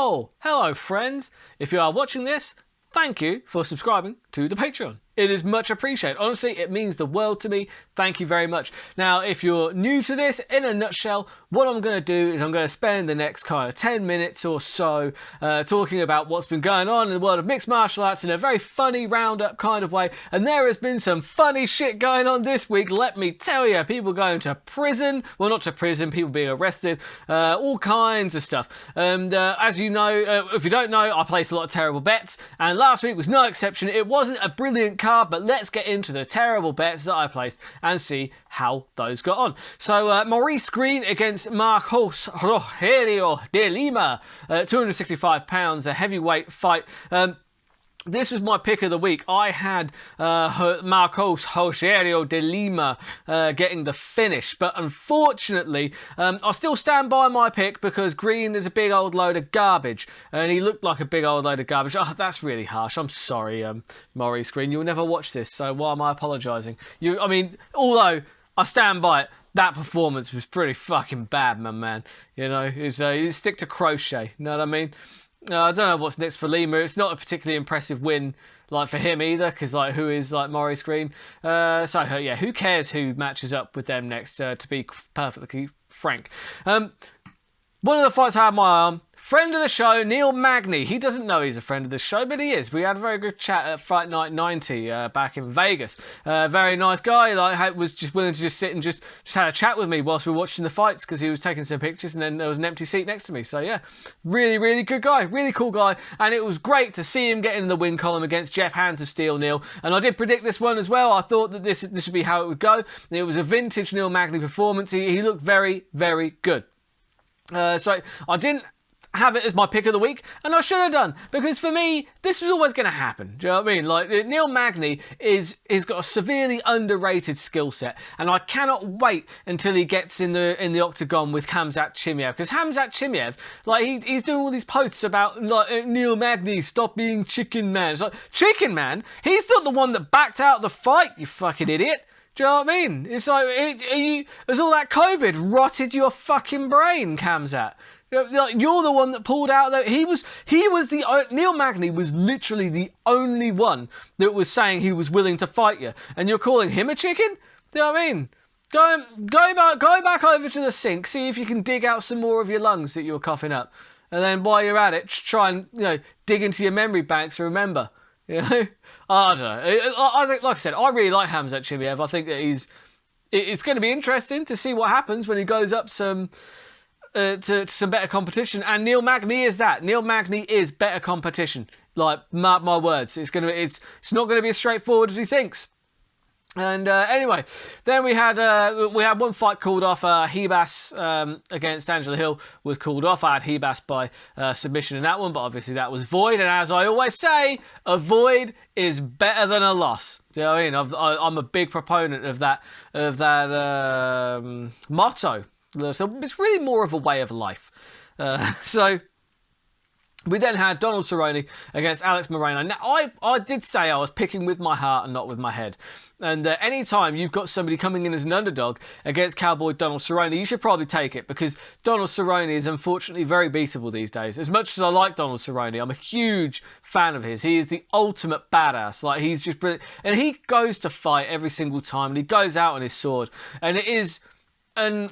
Oh, hello friends. If you are watching this, thank you for subscribing to the Patreon. It is much appreciated. Honestly, it means the world to me. Thank you very much. Now, if you're new to this, in a nutshell, what I'm going to do is I'm going to spend the next kind of 10 minutes or so talking about what's been going on in the world of mixed martial arts in a very funny roundup kind of way. And there has been some funny shit going on this week, let me tell you. People going to prison. Well, not to prison, people being arrested. All kinds of stuff. And as you know, if you don't know, I place a lot of terrible bets. And last week was no exception. It wasn't a brilliant card, but let's get into the terrible bets that I placed and see how those got on. So Maurice Green against Marcos Rogerio de Lima, 265 pounds, a heavyweight fight. This was my pick of the week. I had Marcos Rogerio de Lima getting the finish, but unfortunately, I still stand by my pick because Green is a big old load of garbage, and he looked like a big old load of garbage. Oh, that's really harsh. I'm sorry, Maurice Green. You'll never watch this, so why am I apologising? I mean, although I stand by it, that performance was pretty fucking bad, my man. You know, you stick to crochet. You know what I mean? I don't know what's next for Lima. It's not a particularly impressive win, like, for him either, because, like, who is, like, Maurice Green? So, yeah, who cares who matches up with them next, to be perfectly frank. One of the fights I had my arm, friend of the show, Neil Magny. He doesn't know he's a friend of the show, but he is. We had a very good chat at Fight Night 90 back in Vegas. Very nice guy. Like, was just willing to just sit and just had a chat with me whilst we were watching the fights because he was taking some pictures and then there was an empty seat next to me. So, yeah, really, really good guy. Really cool guy. And it was great to see him get in the win column against Jeff Hands of Steel, Neil. And I did predict this one as well. I thought that this would be how it would go. It was a vintage Neil Magny performance. He looked very, very good. So I didn't have it as my pick of the week, and I should have done, because for me this was always going to happen. Do you know what I mean? Like, Neil Magny is got a severely underrated skill set, and I cannot wait until he gets in the octagon with Khamzat Chimaev, because Khamzat Chimaev, like, he's doing all these posts about, like, Neil Magny, stop being chicken man. It's like, chicken man? He's not the one that backed out of the fight, you fucking idiot. Do you know what I mean? It's like, has all that COVID rotted your fucking brain, Khamzat? You're the one that pulled out. Neil Magny was literally the only one that was saying he was willing to fight you, and you're calling him a chicken? Do you know what I mean? Go back over to the sink, see if you can dig out some more of your lungs that you're coughing up, and then while you're at it, try and dig into your memory banks and remember. You know, I don't know. I think, like I said, I really like Khamzat Chimaev. I think that it's going to be interesting to see what happens when he goes up to some better competition. And Neil Magny is that. Neil Magny is better competition. Like, mark my words. It's not going to be as straightforward as he thinks. And anyway, then we had one fight called off. Hebas against Angela Hill was called off. I had Hebas by submission in that one, but obviously that was void. And as I always say, a void is better than a loss. Do you know what I mean? I'm a big proponent of that motto. So it's really more of a way of life. So we then had Donald Cerrone against Alex Moreno. Now, I did say I was picking with my heart and not with my head. And any time you've got somebody coming in as an underdog against Cowboy Donald Cerrone, you should probably take it, because Donald Cerrone is unfortunately very beatable these days. As much as I like Donald Cerrone, I'm a huge fan of his. He is the ultimate badass. Like, he's just brilliant. And he goes to fight every single time, and he goes out on his sword. And I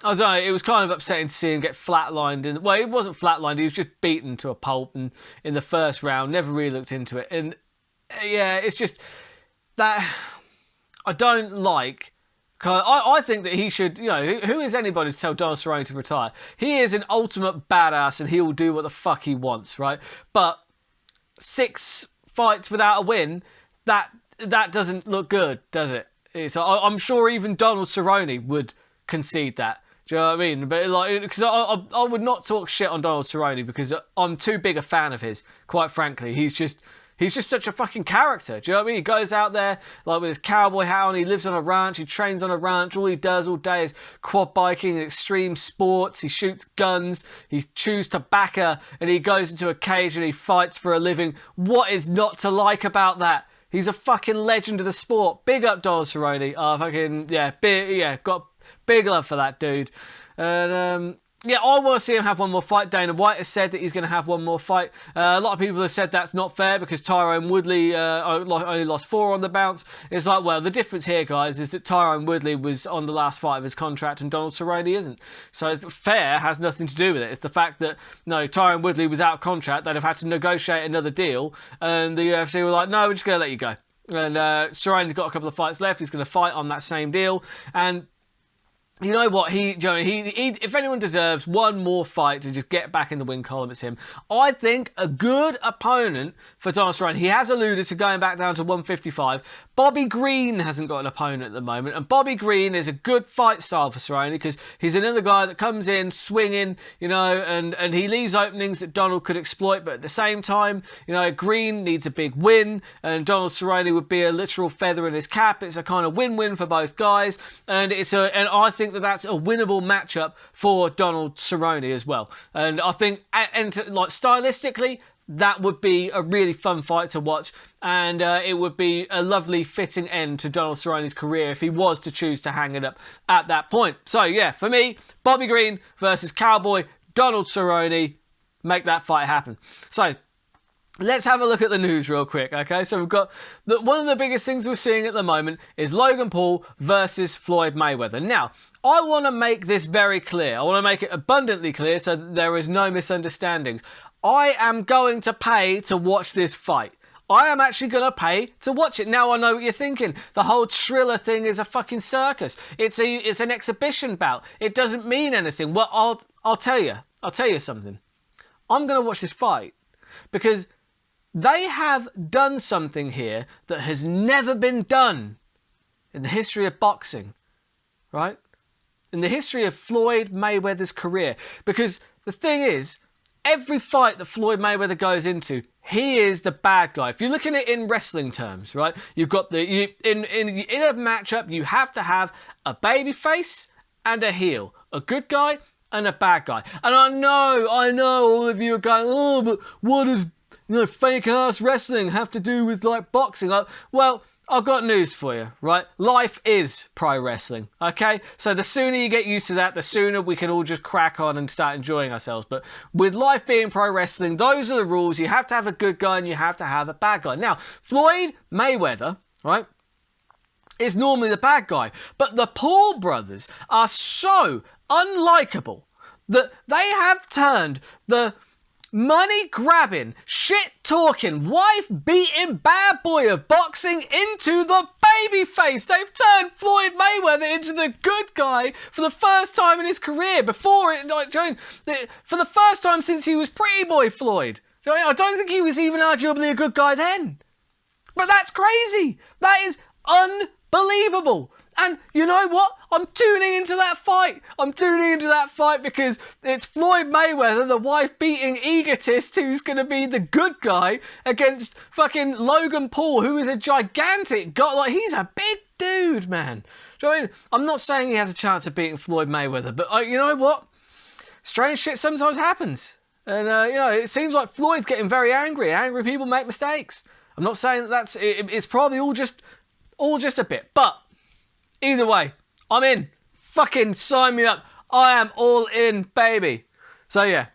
don't know, it was kind of upsetting to see him get flatlined. Well, he wasn't flatlined, he was just beaten to a pulp in the first round, never really looked into it. And yeah, it's just that I don't like. I think that he should, who is anybody to tell Donald Cerrone to retire? He is an ultimate badass and he will do what the fuck he wants, right? But 6 fights without a win, that doesn't look good, does it? I'm sure even Donald Cerrone would concede that. Do you know what I mean? But, like, because I would not talk shit on Donald Cerrone because I'm too big a fan of his, quite frankly. He's just such a fucking character. Do you know what I mean? He goes out there, like, with his cowboy hat on, he lives on a ranch, he trains on a ranch, all he does all day is quad biking, extreme sports, he shoots guns, he chews tobacco, and he goes into a cage and he fights for a living. What is not to like about that? He's a fucking legend of the sport. Big up Donald Cerrone. Got big love for that dude. And Yeah, I want to see him have one more fight. Dana White has said that he's going to have one more fight. A lot of people have said that's not fair because Tyron Woodley only lost 4 on the bounce. It's like, well, the difference here, guys, is that Tyron Woodley was on the last fight of his contract and Donald Cerrone isn't. So it's fair has nothing to do with it. It's the fact that, no, Tyron Woodley was out of contract. They'd have had to negotiate another deal. And the UFC were like, no, we're just going to let you go. And Cerrone's got a couple of fights left. He's going to fight on that same deal. And you know what? He, if anyone deserves one more fight to just get back in the win column, it's him. I think a good opponent for Donald Cerrone. He has alluded to going back down to 155. Bobby Green hasn't got an opponent at the moment, and Bobby Green is a good fight style for Cerrone because he's another guy that comes in swinging, and he leaves openings that Donald could exploit. But at the same time, Green needs a big win, and Donald Cerrone would be a literal feather in his cap. It's a kind of win-win for both guys, and I think that's a winnable matchup for Donald Cerrone as well. And I think, stylistically, that would be a really fun fight to watch, and it would be a lovely fitting end to Donald Cerrone's career if he was to choose to hang it up at that point. So yeah, for me, Bobby Green versus Cowboy Donald Cerrone, make that fight happen. So let's have a look at the news real quick, okay? So we've got one of the biggest things we're seeing at the moment is Logan Paul versus Floyd Mayweather. Now, I want to make this very clear. I want to make it abundantly clear so that there is no misunderstandings. I am going to pay to watch this fight. I am actually going to pay to watch it. Now I know what you're thinking. The whole Triller thing is a fucking circus. It's an exhibition bout. It doesn't mean anything. Well, I'll tell you. I'll tell you something. I'm going to watch this fight because they have done something here that has never been done in the history of boxing, right? In the history of Floyd Mayweather's career. Because the thing is, every fight that Floyd Mayweather goes into, he is the bad guy. If you're looking at it in wrestling terms, right? You've got in a matchup, you have to have a baby face and a heel, a good guy and a bad guy. And I know all of you are going, oh, but what does fake ass wrestling have to do with boxing? Well, I've got news for you, right? Life is pro wrestling, okay? So the sooner you get used to that, the sooner we can all just crack on and start enjoying ourselves. But with life being pro wrestling, those are the rules. You have to have a good guy and you have to have a bad guy. Now, Floyd Mayweather, right, is normally the bad guy. But the Paul brothers are so unlikable that they have turned the money-grabbing, shit-talking, wife-beating bad boy of boxing into the babyface. They've turned Floyd Mayweather into the good guy for the first time in his career. For the first time since he was Pretty Boy Floyd. I don't think he was even arguably a good guy then. But that's crazy. That is unbelievable. And you know what? I'm tuning into that fight. I'm tuning into that fight because it's Floyd Mayweather, the wife-beating egotist, who's going to be the good guy against fucking Logan Paul, who is a gigantic guy. He's a big dude, man. Do you know what I mean? I'm not saying he has a chance of beating Floyd Mayweather, but you know what? Strange shit sometimes happens. And, it seems like Floyd's getting very angry. Angry people make mistakes. I'm not saying that it's probably all just a bit, but either way, I'm in. Fucking sign me up. I am all in, baby. So yeah,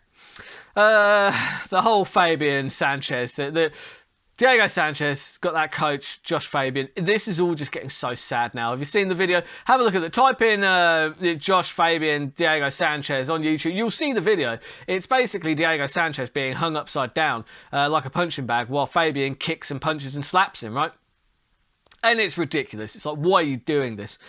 the whole Fabian Sanchez, the Diego Sanchez got that coach, Josh Fabian. This is all just getting so sad now. Have you seen the video? Have a look at it. Type in Josh Fabian, Diego Sanchez on YouTube. You'll see the video. It's basically Diego Sanchez being hung upside down like a punching bag while Fabian kicks and punches and slaps him, right? And it's ridiculous. It's like, why are you doing this?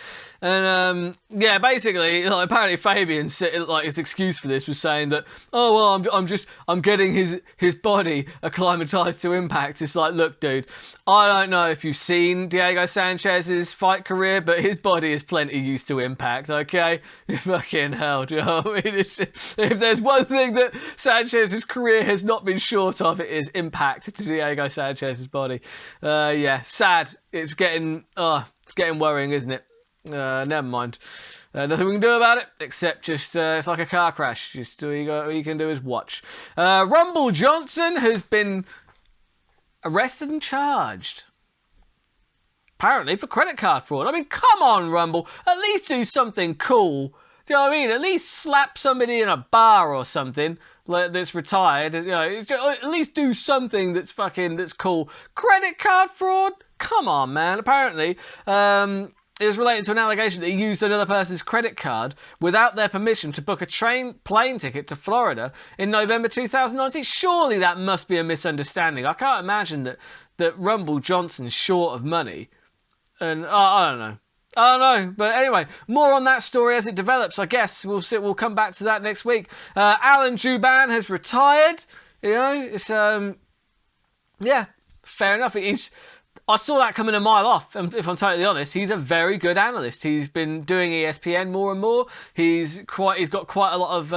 And basically, apparently Fabian's his excuse for this was saying that, oh well, I'm getting his body acclimatized to impact. It's like, look, dude, I don't know if you've seen Diego Sanchez's fight career, but his body is plenty used to impact. Okay, fucking hell, do you know what I mean? If there's one thing that Sanchez's career has not been short of, it is impact to Diego Sanchez's body. Sad. It's getting worrying, isn't it? Never mind. Nothing we can do about it except just it's like a car crash. Just all you can do is watch. Rumble Johnson has been arrested and charged, apparently for credit card fraud. I mean, come on, Rumble, at least do something cool Do you know what I mean? At least slap somebody in a bar or something like that's retired. You know, at least do something that's cool. Credit card fraud? Come on, man. Apparently, it was related to an allegation that he used another person's credit card without their permission to book a plane ticket to Florida in November 2019. Surely that must be a misunderstanding. I can't imagine that Rumble Johnson's short of money. And I don't know. I don't know, but anyway, more on that story as it develops. I guess we'll come back to that next week. Alan Jouban has retired. You know, it's yeah, fair enough. I saw that coming a mile off. If I'm totally honest, he's a very good analyst. He's been doing ESPN more and more. He's got quite a lot of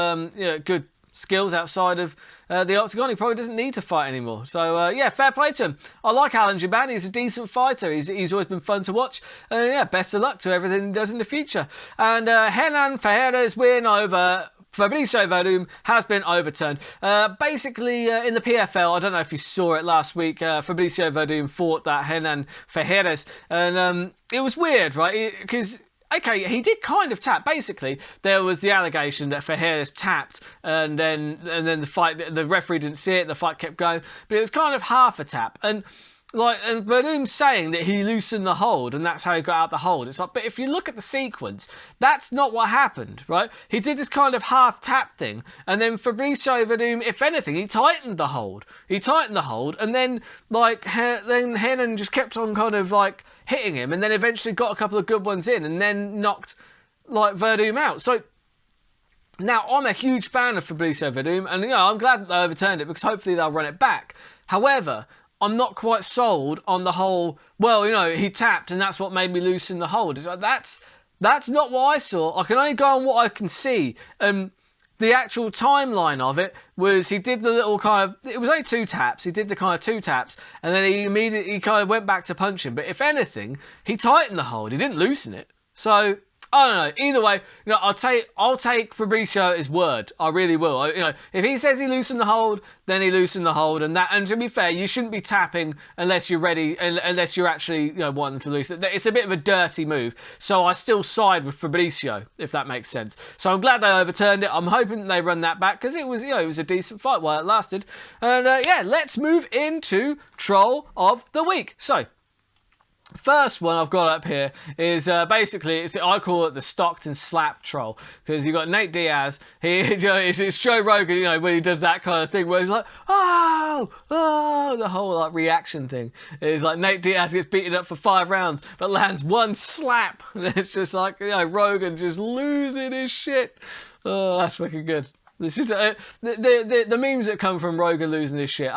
good skills outside of the octagon. He probably doesn't need to fight anymore. So yeah, fair play to him. I like Alan Jouban. He's a decent fighter. He's always been fun to watch. Yeah, best of luck to everything he does in the future. And Hernan Ferreira's win over Fabricio Volcan has been overturned. Basically, in the PFL, I don't know if you saw it last week, Fabricio Volcan fought that Hernan Ferreira, and it was weird, right? Because okay, he did kind of tap. Basically, there was the allegation that Ferreira tapped, and then the fight, the referee didn't see it. The fight kept going, but it was kind of half a tap, and Burnham's saying that he loosened the hold and that's how he got out the hold. It's like, but if you look at the sequence, that's not what happened, right? He did this kind of half tap thing, and then Fabricio Volcan, if anything, he tightened the hold. And then then Hernan just kept on kind of like hitting him, and then eventually got a couple of good ones in, and then knocked Volcan out. So now I'm a huge fan of Fabricio Volcan, and I'm glad that they overturned it because hopefully they'll run it back. However, I'm not quite sold on the whole, he tapped and that's what made me loosen the hold. It's like, that's not what I saw. I can only go on what I can see. The actual timeline of it was he did the little kind of, it was only 2 taps. He did the kind of 2 taps, and then he immediately kind of went back to punching. But if anything, he tightened the hold. He didn't loosen it. So I don't know. Either way, I'll take Fabricio at his word. I really will. If he says he loosened the hold, then he loosened the hold, and to be fair, you shouldn't be tapping unless you're ready, unless you're actually wanting to loosen it. It's a bit of a dirty move. So I still side with Fabricio, if that makes sense. So I'm glad they overturned it. I'm hoping that they run that back because it was a decent fight while it lasted. And yeah, let's move into Troll of the Week. So first one I've got up here is basically, I call it the Stockton slap troll, because you've got Nate Diaz. It's Joe Rogan, when he does that kind of thing where he's like, oh, the whole reaction thing. It's like Nate Diaz gets beaten up for 5 rounds but lands 1 slap, and it's just like Rogan just losing his shit. Oh, that's fucking good. This is the memes that come from Rogan losing his shit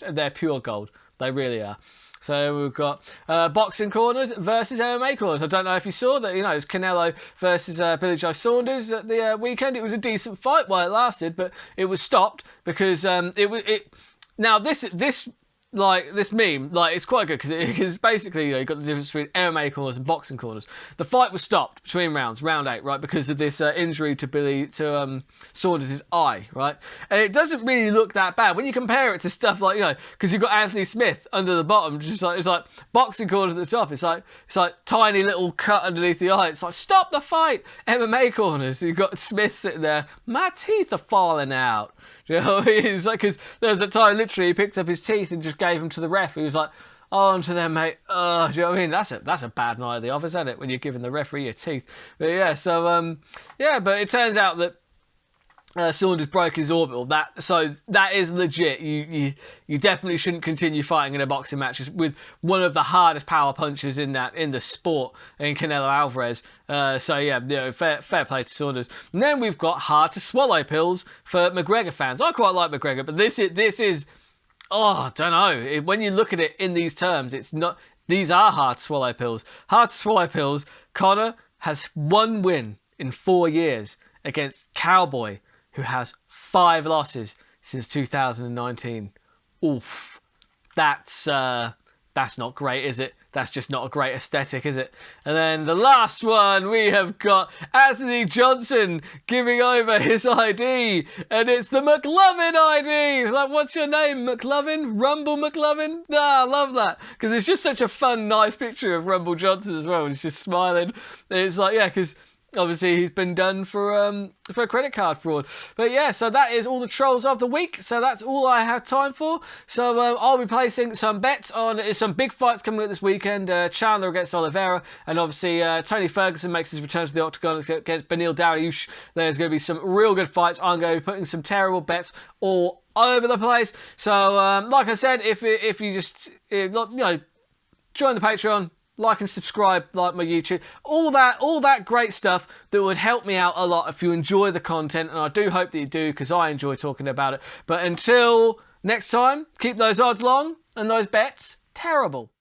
they're pure gold. They really are. So we've got boxing corners versus MMA corners. I don't know if you saw that, it's Canelo versus Billy Joe Saunders at the weekend. It was a decent fight while it lasted, but it was stopped because Now this meme, it's quite good because basically, you've got the difference between MMA corners and boxing corners. The fight was stopped between rounds, round 8, right, because of this injury to Saunders' eye, right? And it doesn't really look that bad when you compare it to stuff like, because you've got Anthony Smith under the bottom, it's like boxing corners at the top. It's like tiny little cut underneath the eye. It's like, stop the fight. MMA corners, you've got Smith sitting there, my teeth are falling out. Do you know what I mean? It's like, because there was a time literally he picked up his teeth and just gave them to the ref. He was like, oh, onto them, mate. Oh, do you know what I mean? That's a bad night of the office, isn't it? When you're giving the referee your teeth. But yeah, so but it turns out that Saunders broke his orbital. That is legit. You definitely shouldn't continue fighting in a boxing match with one of the hardest power punchers in the sport, in Canelo Alvarez. So yeah, fair play to Saunders. And then we've got hard to swallow pills for McGregor fans. I quite like McGregor, but this is I don't know. When you look at it in these terms, it's not. These are hard to swallow pills. Hard to swallow pills. Conor has 1 win in 4 years against Cowboy, who has 5 losses since 2019. Oof. That's not great, is it? That's just not a great aesthetic, is it? And then the last one, we have got Anthony Johnson giving over his ID, and it's the McLovin ID. It's like, what's your name, McLovin? Rumble McLovin? I love that, because it's just such a fun, nice picture of Rumble Johnson as well. He's just smiling. It's like, yeah, because obviously he's been done for a credit card fraud. But yeah, so that is all the trolls of the week. So that's all I have time for. So I'll be placing some bets on some big fights coming up this weekend. Chandler against Oliveira, and obviously Tony Ferguson makes his return to the octagon against Beneil Dariush. There's going to be some real good fights. I'm going to be putting some terrible bets all over the place. So like I said, if you just join the Patreon, like and subscribe, like my YouTube, all that great stuff that would help me out a lot if you enjoy the content, and I do hope that you do, because I enjoy talking about it. But until next time, keep those odds long and those bets terrible.